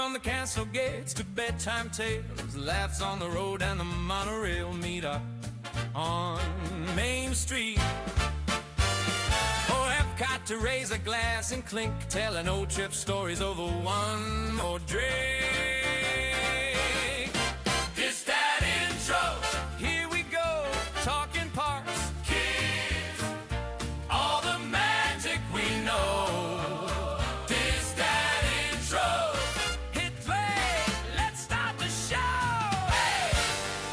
From the castle gates to bedtime tales, laughs on the road and the monorail meet up on Main Street. Oh, Epcot to raise a glass and clink, telling old trip stories over one more drink. DisDad intro, here we go, talking parks, kids, all the magic we know. DisDad intro, hit play, let's start the show. Hey,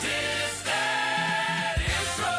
DisDad intro.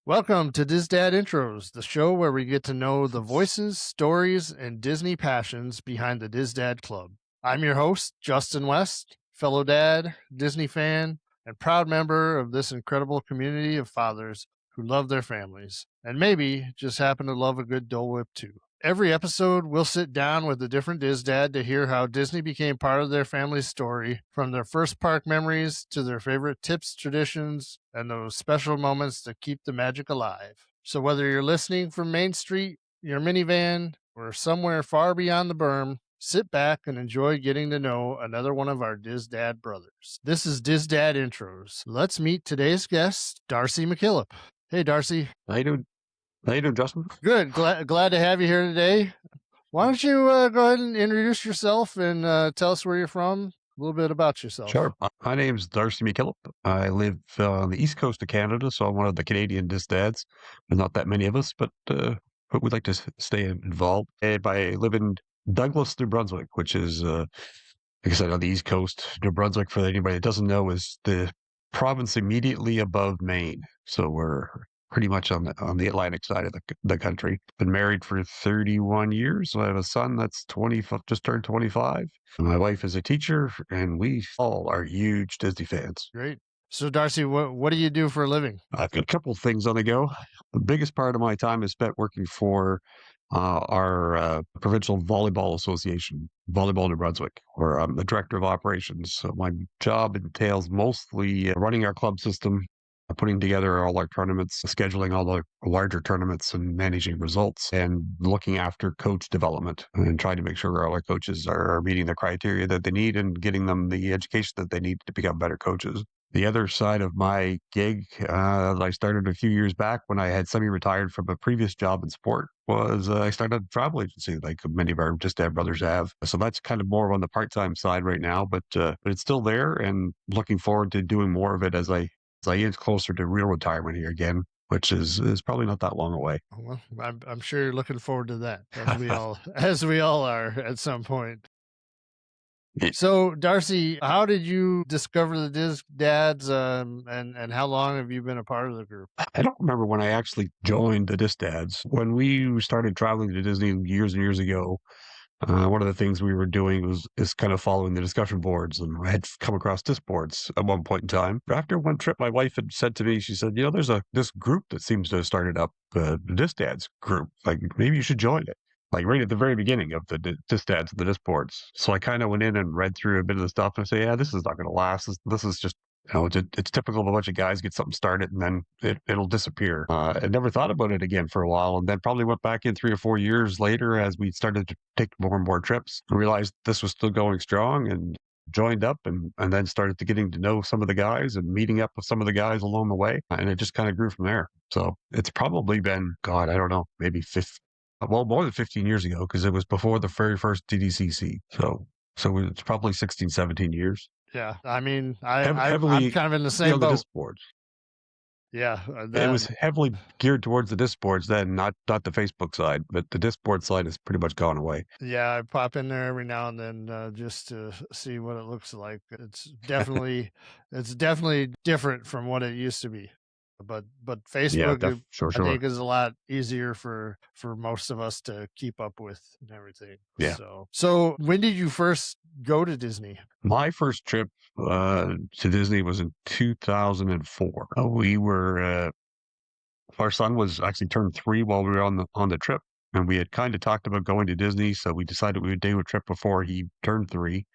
Welcome to DisDad Intros, the show where we get to know the voices, stories, and Disney passions behind the DisDad Club. I'm your host, Justin West, fellow dad, Disney fan, and proud member of this incredible community of fathers who love their families, and maybe just happen to love a good Dole Whip too. Every episode, we'll sit down with a different DisDad to hear how Disney became part of their family's story, from their first park memories to their favorite tips, traditions, and those special moments that keep the magic alive. So whether you're listening from Main Street, your minivan, or somewhere far beyond the berm, sit back and enjoy getting to know another one of our DisDad brothers. This is DisDad Intros. Let's meet today's guest, Darcy McKillop. Hey, Darcy. How you doing? How you doing, Justin? Good. Glad to have you here today. Why don't you go ahead and introduce yourself and tell us where you're from, a little bit about yourself. Sure. My name's Darcy McKillop. I live on the east coast of Canada, so I'm one of the Canadian DisDads. There's not that many of us, but we'd like to stay involved. And I live in Douglas, New Brunswick, which is, like I said, on the east coast. New Brunswick, for anybody that doesn't know, is the province immediately above Maine. So we're pretty much on the Atlantic side of the country. Been married for 31 years. I have a son that's just turned 25. My wife is a teacher, and we all are huge Disney fans. Great. So, Darcy, what do you do for a living? I've got a couple of things on the go. The biggest part of my time is spent working for our provincial volleyball association, Volleyball New Brunswick, where I'm the director of operations. So my job entails mostly running our club system, putting together all our tournaments, scheduling all the larger tournaments, and managing results, and looking after coach development and trying to make sure all our coaches are meeting the criteria that they need and getting them the education that they need to become better coaches. The other side of my gig that I started a few years back when I had semi-retired from a previous job in sport was I started a travel agency like many of our DisDad brothers have. So that's kind of more on the part-time side right now, but it's still there, and looking forward to doing more of it as I inch closer to real retirement here again, which is probably not that long away. Well, I'm sure you're looking forward to that, as we all are at some point. So, Darcy, how did you discover the DisDads, and how long have you been a part of the group? I don't remember when I actually joined the DisDads. When we started traveling to Disney years and years ago, one of the things we were doing is kind of following the discussion boards, and I had come across Disboards at one point in time. After one trip, my wife had said to me, she said, there's this group that seems to have started up, the DisDads group. Like, maybe you should join it. Like right at the very beginning of the DisDads and the Disboards. So I kind of went in and read through a bit of the stuff and I say, yeah, this is not going to last. This is just, it's typical of a bunch of guys get something started and then it'll disappear. I never thought about it again for a while, and then probably went back in 3 or 4 years later as we started to take more and more trips. I realized this was still going strong and joined up and then started getting to know some of the guys and meeting up with some of the guys along the way. And it just kind of grew from there. So it's probably been, God, I don't know, maybe more than 15 years ago, because it was before the very first DDCC. So it's probably 16, 17 years. Yeah, I mean, I'm kind of in the same boat. The Disboards. Yeah, it was heavily geared towards the Disboards then, not the Facebook side, but the Disboard side has pretty much gone away. Yeah, I pop in there every now and then just to see what it looks like. It's definitely different from what it used to be. But Facebook, I think, is a lot easier for most of us to keep up with and everything. Yeah. So when did you first go to Disney? My first trip to Disney was in 2004. We were our son was actually turned 3 while we were on the trip, and we had kind of talked about going to Disney, so we decided we would do a trip before he turned 3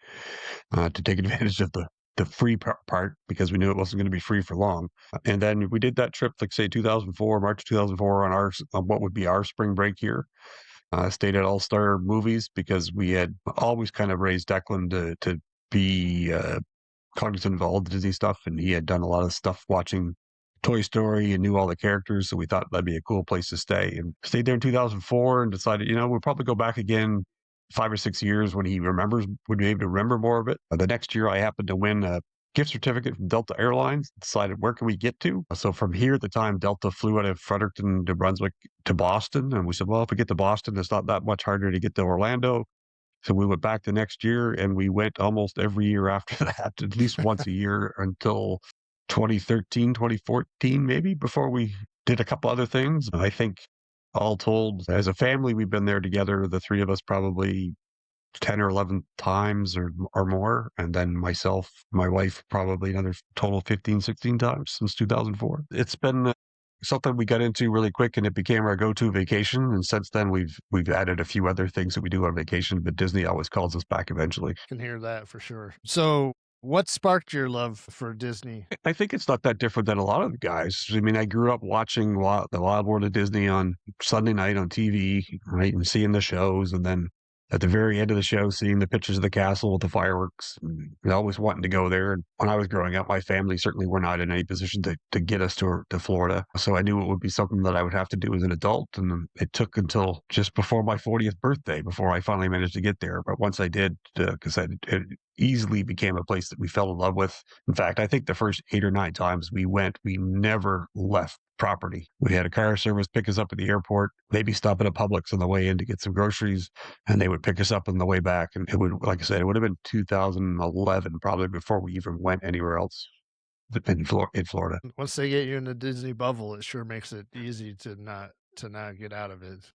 to take advantage of the the free part because we knew it wasn't going to be free for long. And then we did that trip, like say 2004, March 2004, on what would be our spring break here. Stayed at All Star Movies because we had always kind of raised Declan to be cognizant of all the Disney stuff, and he had done a lot of stuff watching Toy Story and knew all the characters, so we thought that'd be a cool place to stay. And stayed there in 2004 and decided, we'll probably go back again 5 or 6 years when he would be able to remember more of it. The next year, I happened to win a gift certificate from Delta Airlines, decided where can we get to. So from here at the time, Delta flew out of Fredericton, New Brunswick to Boston. And we said, well, if we get to Boston, it's not that much harder to get to Orlando. So we went back the next year and we went almost every year after that, at least once a year until 2013, 2014, maybe, before we did a couple other things. I think all told, as a family, we've been there together, the three of us, probably 10 or 11 times or more. And then myself, my wife, probably another total 15, 16 times since 2004. It's been something we got into really quick, and it became our go-to vacation. And since then, we've added a few other things that we do on vacation, but Disney always calls us back eventually. Can hear that for sure. So what sparked your love for Disney? I think it's not that different than a lot of the guys. I mean, I grew up watching the Wild World of Disney on Sunday night on TV, right, and seeing the shows, and then at the very end of the show, seeing the pictures of the castle with the fireworks, and always wanting to go there. And when I was growing up, my family certainly were not in any position to get us to Florida. So I knew it would be something that I would have to do as an adult. And it took until just before my 40th birthday before I finally managed to get there. But once I did, because it easily became a place that we fell in love with. In fact, I think the first 8 or 9 times we went, we never left property. We had a car service pick us up at the airport, maybe stop at a Publix on the way in to get some groceries, and they would pick us up on the way back. And it would, like I said, it would have been 2011 probably before we even went anywhere else in Florida. Once they get you in the Disney bubble, it sure makes it easy to not get out of it.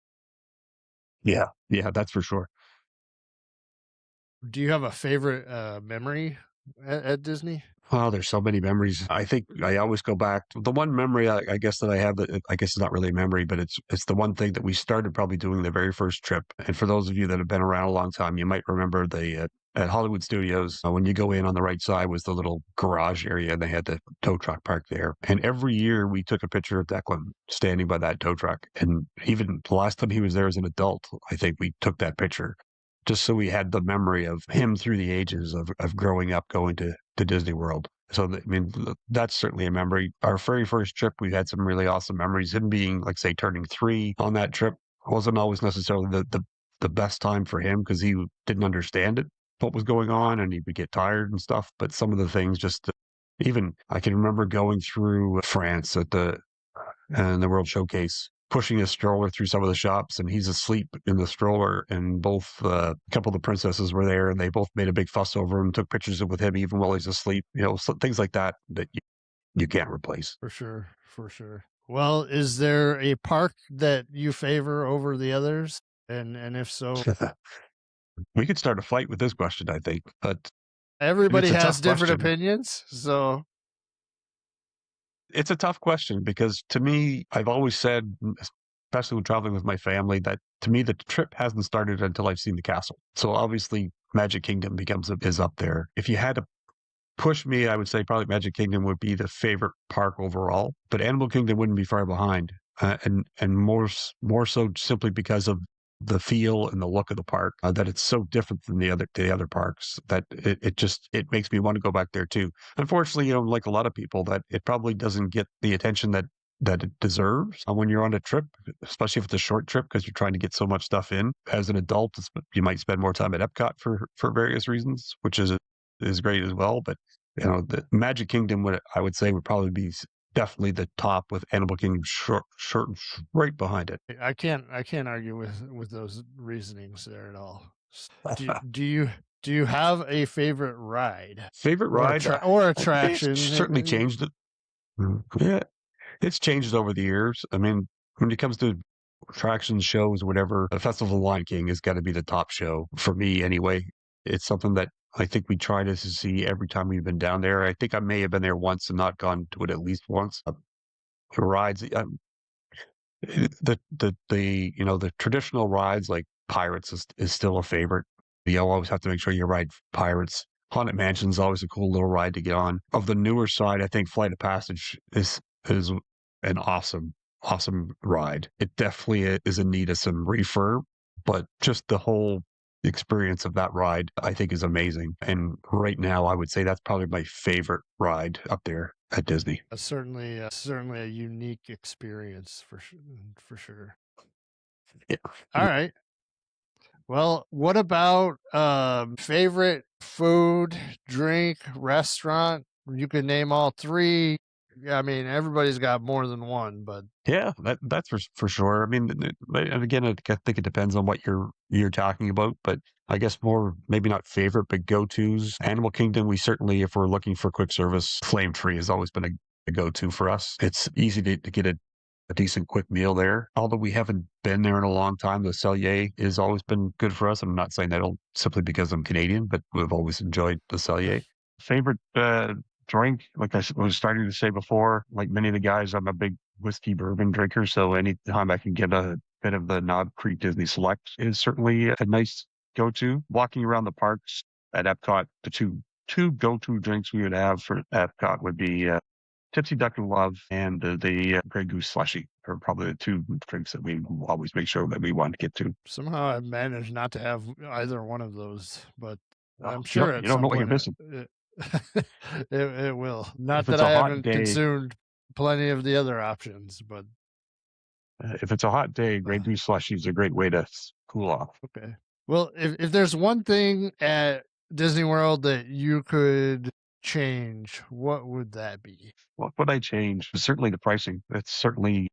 Yeah, that's for sure. Do you have a favorite memory at Disney? Oh, there's so many memories. I think I always go back to the one memory I guess that I have that I guess it's not really a memory, but it's the one thing that we started probably doing the very first trip. And for those of you that have been around a long time, you might remember at Hollywood Studios, when you go in on the right side was the little garage area, and they had the tow truck parked there. And every year we took a picture of Declan standing by that tow truck. And even the last time he was there as an adult, I think we took that picture just so we had the memory of him through the ages of growing up going to Disney World. So, I mean, that's certainly a memory. Our very first trip, we had some really awesome memories. Him being, like, say, turning 3 on that trip wasn't always necessarily the best time for him because he didn't understand what was going on, and he would get tired and stuff. But some of the things even I can remember going through France at the World Showcase, pushing a stroller through some of the shops, and he's asleep in the stroller, and both a couple of the princesses were there, and they both made a big fuss over him, took pictures with him even while he's asleep. Things like that you can't replace. For sure. Well, is there a park that you favor over the others? And if so, We could start a fight with this question, I think, but everybody it's a has tough different question. opinions. So It's a tough question because to me, I've always said, especially when traveling with my family, that to me the trip hasn't started until I've seen the castle. So obviously, Magic Kingdom is up there. If you had to push me, I would say probably Magic Kingdom would be the favorite park overall, but Animal Kingdom wouldn't be far behind, and more so simply because of the feel and the look of the park, that it's so different than the other parks that it makes me want to go back there too. Unfortunately, like a lot of people, that it probably doesn't get the attention that it deserves when you're on a trip, especially if it's a short trip because you're trying to get so much stuff in. As an adult, you might spend more time at Epcot for various reasons, which is great as well. But the Magic Kingdom I would say would probably be definitely the top, with Animal Kingdom short right behind it. I can't argue with those reasonings there at all. Do you have a favorite ride? Favorite ride or attraction? It's certainly changed. Yeah, it's changed over the years. I mean, when it comes to attractions, shows, whatever, the Festival of Lion King has got to be the top show for me anyway. It's something that I think we try to see every time we've been down there. I think I may have been there once and not gone to it at least once. The rides, the traditional rides like Pirates is still a favorite. You always have to make sure you ride Pirates. Haunted Mansion's always a cool little ride to get on. Of the newer side, I think Flight of Passage is an awesome ride. It definitely is in need of some refurb, but just the whole experience of that ride, I think, is amazing. And right now, I would say that's probably my favorite ride up there at Disney. Certainly a unique experience for sure. Yeah. All right. Well, what about favorite food, drink, restaurant? You could name all three. I mean, everybody's got more than one, but Yeah, that's for sure. I mean, and again, I think it depends on what you're talking about, but I guess more maybe not favorite, but go-tos. Animal Kingdom, we certainly, if we're looking for quick service, Flame Tree has always been a go-to for us. It's easy to get a decent quick meal there. Although we haven't been there in a long time, the Cellier has always been good for us. I'm not saying that simply because I'm Canadian, but we've always enjoyed the Cellier. Favorite drink, like I was starting to say before, like many of the guys, I'm a big whiskey bourbon drinker. So anytime I can get a bit of the Knob Creek Disney Select is certainly a nice go-to. Walking around the parks at Epcot, the two go-to drinks we would have for Epcot would be Tipsy Duck and Love and the Grey Goose Slushy are probably the two drinks that we always make sure that we want to get to. somehow I've managed not to have either one of those, but I'm You sure don't, at you don't some know what you're point missing. it will. Not If that it's a I hot haven't day, consumed plenty of the other options, but if it's a hot day, Grey Goose Slushy is a great way to cool off. okay. Well, if there's one thing at Disney World that you could change, what would that be? What would I change? Certainly the pricing. It's certainly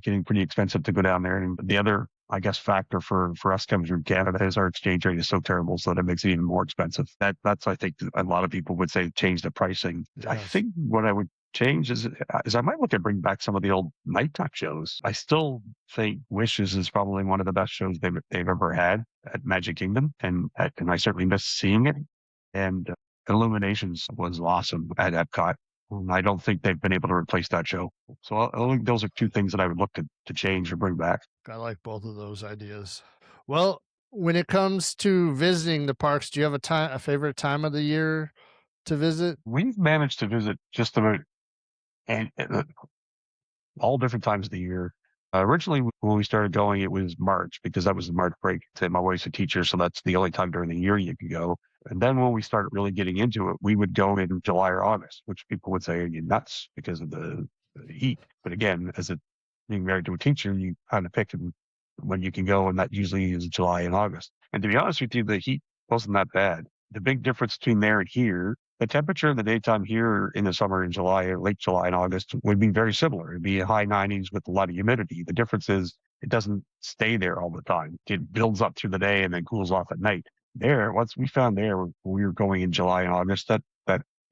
getting pretty expensive to go down there. And the other, I guess, factor for us coming from Canada is our exchange rate is so terrible, so that makes it even more expensive. That's I think a lot of people would say change the pricing. I Yes. think what I would change is I might look at bring back some of the old nighttime shows. I still think Wishes is probably one of the best shows they've ever had at Magic Kingdom, and I certainly miss seeing it. And Illuminations was awesome at Epcot. I don't think they've been able to replace that show. So I think those are two things that I would look to change or bring back. I like both of those ideas. Well, when it comes to visiting the parks, do you have a favorite time of the year to visit? We've managed to visit just about and all different times of the year. Originally, when we started going, it was March because that was the March break. My wife's a teacher, so that's the only time during the year you can go. And then when we started really getting into it, we would go in July or August, which people would say are you nuts because of the heat. But again, being married to a teacher, you kind of pick when you can go, and that usually is July and August. And to be honest with you, the heat wasn't that bad. The big difference between there and here, the temperature in the daytime here in the summer in July or late July and August would be very similar. It'd be high 90s with a lot of humidity. The difference is it doesn't stay there all the time. It builds up through the day and then cools off at night. There, once we found there when we were going in July and August, that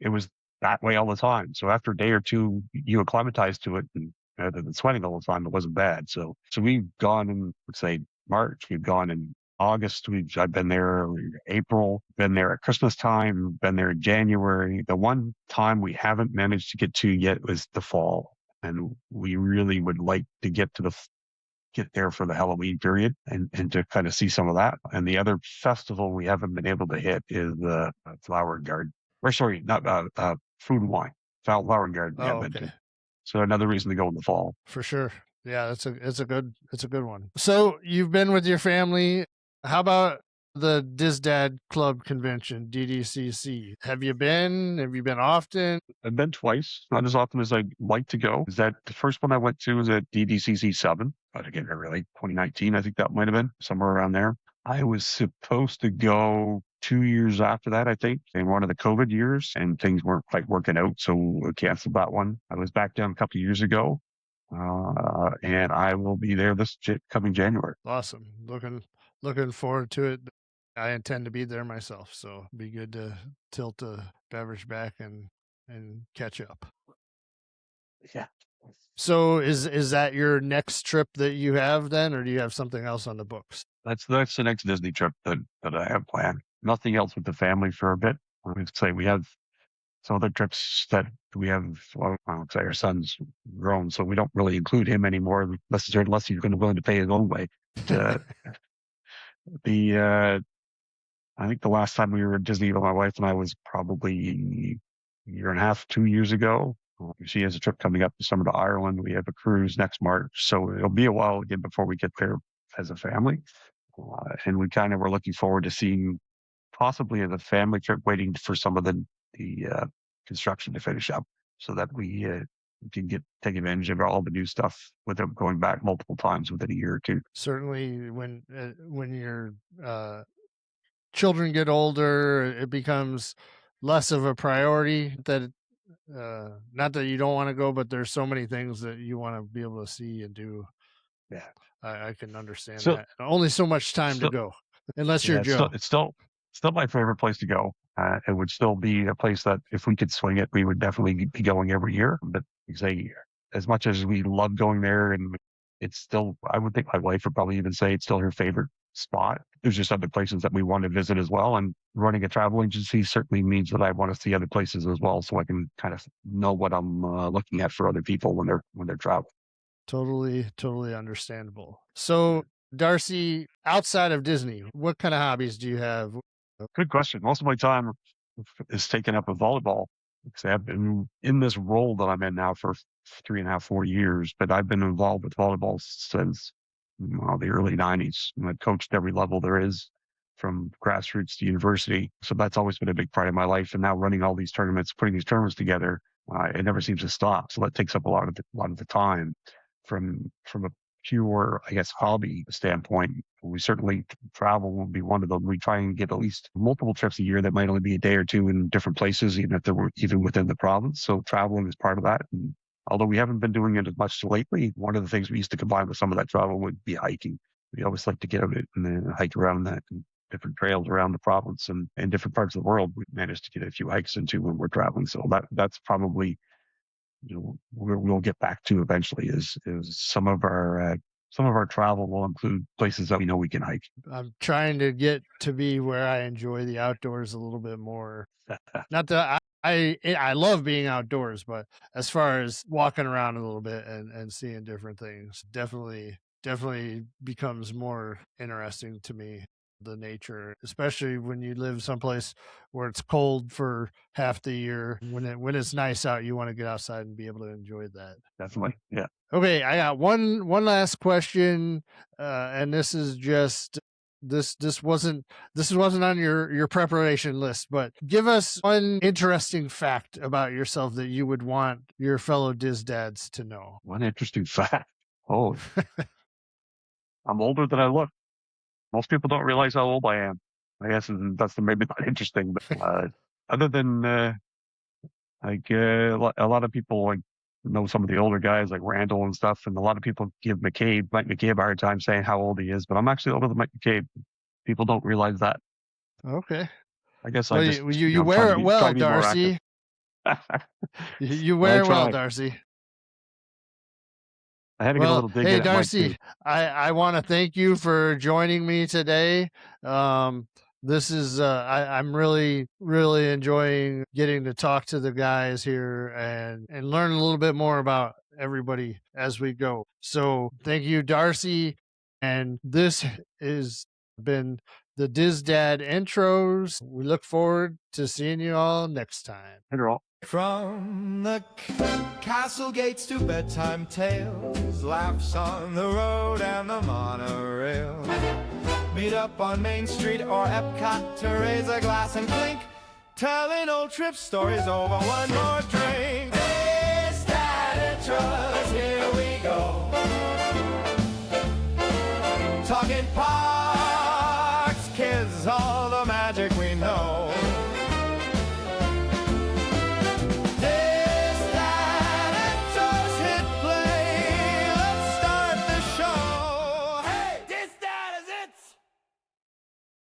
it was that way all the time. So after a day or two, you acclimatize to it, and rather than sweating all the time, it wasn't bad. So we've gone in, let's say March, we've gone in August, I've been there April, been there at Christmas time, been there in January. The one time we haven't managed to get to yet was the fall. And we really would like to get there for the Halloween period and to kind of see some of that. And the other festival we haven't been able to hit is the Flower and Garden. Or sorry, not Food and Wine. Flower and Garden we haven't been to. So another reason to go in the fall. For sure. Yeah, it's a good one. So you've been with your family. How about the DisDad Club convention, DDCC? Have you been? Have you been often? I've been twice, not as often as I'd like to go. Is that the first one I went to was at DDCC 7, but again, really 2019, I think that might have been somewhere around there. I was supposed to go 2 years after that, I think, in one of the COVID years, and things weren't quite working out, so we canceled that one. I was back down a couple of years ago, and I will be there this coming January. Awesome. Looking forward to it. I intend to be there myself, so it'd be good to tilt a beverage back and catch up. Yeah. So is that your next trip that you have then, or do you have something else on the books? That's the next Disney trip that I have planned. Nothing else with the family for a bit. I would say we have some other trips that we have. Well, I would say our son's grown, so we don't really include him anymore unless he's willing to pay his own way. The I think the last time we were at Disney with my wife and I was probably a year and a half, 2 years ago. She has a trip coming up this summer to Ireland. We have a cruise next March. So it'll be a while again before we get there as a family. And we kind of were looking forward to seeing possibly the family trip, waiting for some of the construction to finish up so that we can take advantage of all the new stuff without going back multiple times within a year or two. Certainly, when your children get older, it becomes less of a priority. That not that you don't want to go, but there's so many things that you want to be able to see and do. Yeah. I can understand So that. Only so much time to still, go, unless yeah, you're Joe. it's still my favorite place to go. It would still be a place that if we could swing it, we would definitely be going every year. But say, as much as we love going there, and it's still, I would think my wife would probably even say it's still her favorite spot. There's just other places that we want to visit as well. And running a travel agency certainly means that I want to see other places as well, so I can kind of know what I'm looking at for other people when they're traveling. Totally understandable. So, Darcy, outside of Disney, what kind of hobbies do you have? Good question. Most of my time is taken up with volleyball. Because I've been in this role that I'm in now for 3.5, 4 years, but I've been involved with volleyball since the early 90s. And I've coached every level there is, from grassroots to university. So that's always been a big part of my life. And now running all these tournaments, putting these tournaments together, it never seems to stop. So that takes up a lot of the time from a pure, I guess, hobby standpoint. We certainly travel will be one of them. We try and get at least multiple trips a year that might only be a day or two in different places, even if they were even within the province. So traveling is part of that. And although we haven't been doing it as much lately, one of the things we used to combine with some of that travel would be hiking. We always like to get out and then hike around that and different trails around the province and different parts of the world. We've managed to get a few hikes into when we're traveling. So that's probably, we'll get back to eventually is some of our travel will include places that we know we can hike. I'm trying to get to be where I enjoy the outdoors a little bit more. Not that I love being outdoors, but as far as walking around a little bit and seeing different things, definitely becomes more interesting to me. The nature, especially when you live someplace where it's cold for half the year. When it's nice out, you want to get outside and be able to enjoy that. Definitely, yeah. Okay, I got one last question, and this is just this wasn't on your preparation list, but give us one interesting fact about yourself that you would want your fellow DisDads to know. One interesting fact. Oh, I'm older than I look. Most people don't realize how old I am. I guess that's maybe not interesting, but other than a lot of people know some of the older guys like Randall and stuff, and a lot of people give Mike McCabe a hard time saying how old he is, but I'm actually older than Mike McCabe. People don't realize that. Okay. I guess well, I just you wear it well, Darcy. You wear it well, Darcy. I had to get a little dig in. Hey, Darcy, I want to thank you for joining me today. This is I'm really enjoying getting to talk to the guys here and learn a little bit more about everybody as we go. So thank you, Darcy. And this has been the DisDad intros. We look forward to seeing you all next time. From the castle gates to bedtime tales, laughs on the road and the monorail. Meet up on Main Street or Epcot to raise a glass and clink, telling old trip stories over one more drink.